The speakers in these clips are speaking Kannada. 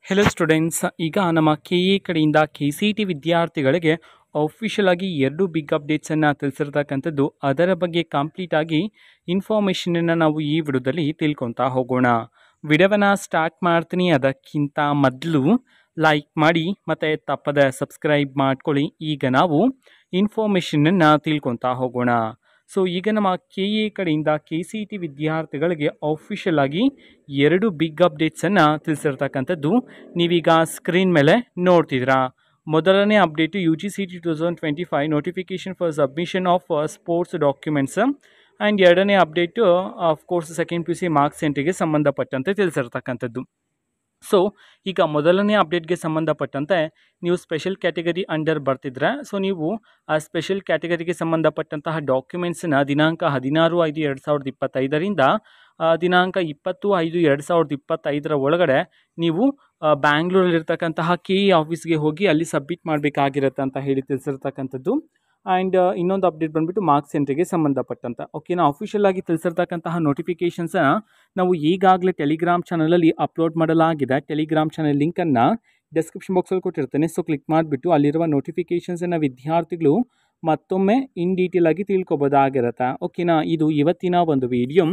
ಹೆಲೋ ಸ್ಟೂಡೆಂಟ್ಸ್, ಈಗ ನಮ್ಮ ಕೆ ಎ ಕಡೆಯಿಂದ ಕೆ ಸಿ ಟಿ ವಿದ್ಯಾರ್ಥಿಗಳಿಗೆ ಅಫಿಷಿಯಲ್ ಆಗಿ 2 ಬಿಗ್ ಅಪ್ಡೇಟ್ಸನ್ನು ತಿಳಿಸಿರ್ತಕ್ಕಂಥದ್ದು. ಅದರ ಬಗ್ಗೆ ಕಂಪ್ಲೀಟ್ ಆಗಿ ಇನ್ಫಾರ್ಮೇಷನನ್ನು ನಾವು ಈ ವಿಡಿಯೋದಲ್ಲಿ ತಿಳ್ಕೊತಾ ಹೋಗೋಣ. ವಿಡಿಯೋವನ್ನು ಸ್ಟಾರ್ಟ್ ಮಾಡ್ತೀನಿ. ಅದಕ್ಕಿಂತ ಮೊದಲು ಲೈಕ್ ಮಾಡಿ ಮತ್ತು ತಪ್ಪದೆ ಸಬ್ಸ್ಕ್ರೈಬ್ ಮಾಡ್ಕೊಳ್ಳಿ. ಈಗ ನಾವು ಇನ್ಫಾರ್ಮೇಷನನ್ನು ತಿಳ್ಕೊತಾ ಹೋಗೋಣ. ಸೊ ಈಗ ನಮ್ಮ ಕೆ ಎ ಕಡೆಯಿಂದ ಕೆ ಸಿ ಟಿ ವಿದ್ಯಾರ್ಥಿಗಳಿಗೆ ಅಫಿಷಿಯಲ್ ಆಗಿ 2 ಬಿಗ್ ಅಪ್ಡೇಟ್ಸನ್ನು ತಿಳಿಸಿರ್ತಕ್ಕಂಥದ್ದು ನೀವೀಗ ಸ್ಕ್ರೀನ್ ಮೇಲೆ ನೋಡ್ತಿದ್ದೀರಾ. ಮೊದಲನೇ update U G C T 2025 notification for submission of sports documents. And ಎರಡನೇ update course second P U C marks ಎಂಟ್ರಿಗೆ ಸಂಬಂಧಪಟ್ಟಂತೆ ತಿಳಿಸಿರ್ತಕ್ಕಂಥದ್ದು. ಸೊ ಈಗ ಮೊದಲನೇ ಅಪ್ಡೇಟ್ಗೆ ಸಂಬಂಧಪಟ್ಟಂತೆ ನೀವು ಸ್ಪೆಷಲ್ ಕ್ಯಾಟಗರಿ ಅಂಡರ್ ಬರ್ತಿದ್ರೆ, ಸೊ ನೀವು ಆ ಸ್ಪೆಷಲ್ ಕ್ಯಾಟಗರಿಗೆ ಸಂಬಂಧಪಟ್ಟಂತಹ ಡಾಕ್ಯುಮೆಂಟ್ಸನ್ನ ದಿನಾಂಕ 16/5/2025ರಿಂದ ದಿನಾಂಕ 20/5/2025 ಒಳಗಡೆ ನೀವು ಬ್ಯಾಂಗ್ಳೂರಲ್ಲಿರ್ತಕ್ಕಂತಹ ಕೆ ಇ ಆಫೀಸ್ಗೆ ಹೋಗಿ ಅಲ್ಲಿ ಸಬ್ಮಿಟ್ ಮಾಡಬೇಕಾಗಿರುತ್ತೆ ಅಂತ ಹೇಳಿ ತಿಳಿಸಿರ್ತಕ್ಕಂಥದ್ದು. ಆ್ಯಂಡ್ ಇನ್ನೊಂದು ಅಪ್ಡೇಟ್ ಬಂದುಬಿಟ್ಟು ಮಾರ್ಕ್ಸ್ ಎಂಟ್ರಿಗೆ ಸಂಬಂಧಪಟ್ಟಂತ ಓಕೆನಾ. ಅಫಿಷಿಯಲ್ ಆಗಿ ತಿಳಿಸಿರ್ತಕ್ಕಂತಹ ನೋಟಿಫಿಕೇಷನ್ಸನ್ನು ನಾವು ಈಗಾಗಲೇ ಟೆಲಿಗ್ರಾಮ್ ಚಾನಲಲ್ಲಿ ಅಪ್ಲೋಡ್ ಮಾಡಲಾಗಿದೆ. ಟೆಲಿಗ್ರಾಮ್ ಚಾನಲ್ ಲಿಂಕನ್ನು ಡಿಸ್ಕ್ರಿಪ್ಷನ್ ಬಾಕ್ಸಲ್ಲಿ ಕೊಟ್ಟಿರ್ತೇನೆ. ಸೊ ಕ್ಲಿಕ್ ಮಾಡಿಬಿಟ್ಟು ಅಲ್ಲಿರುವ ನೋಟಿಫಿಕೇಷನ್ಸನ್ನು ವಿದ್ಯಾರ್ಥಿಗಳು ಮತ್ತೊಮ್ಮೆ ಇನ್ ಡೀಟೇಲ್ ಆಗಿ ತಿಳ್ಕೊಬೋದಾಗಿರುತ್ತೆ ಓಕೆನಾ. ಇದು ಇವತ್ತಿನ ಒಂದು ವಿಡಿಯೋ.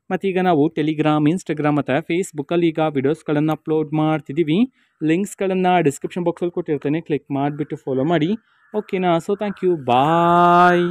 ಮತ್ತೀಗ ನಾವು ಟೆಲಿಗ್ರಾಮ್, ಇನ್ಸ್ಟಾಗ್ರಾಮ್ ಮತ್ತು ಫೇಸ್ಬುಕ್ಕಲ್ಲಿ ಈಗ ವಿಡಿಯೋಸ್ಗಳನ್ನು ಅಪ್ಲೋಡ್ ಮಾಡ್ತಿದ್ದೀವಿ. ಲಿಂಕ್ಸ್ಗಳನ್ನು ಡಿಸ್ಕ್ರಿಪ್ಷನ್ ಬಾಕ್ಸಲ್ಲಿ ಕೊಟ್ಟಿರ್ತೇನೆ. ಕ್ಲಿಕ್ ಮಾಡಿಬಿಟ್ಟು ಫಾಲೋ ಮಾಡಿ ಓಕೆನಾ. So thank you, bye.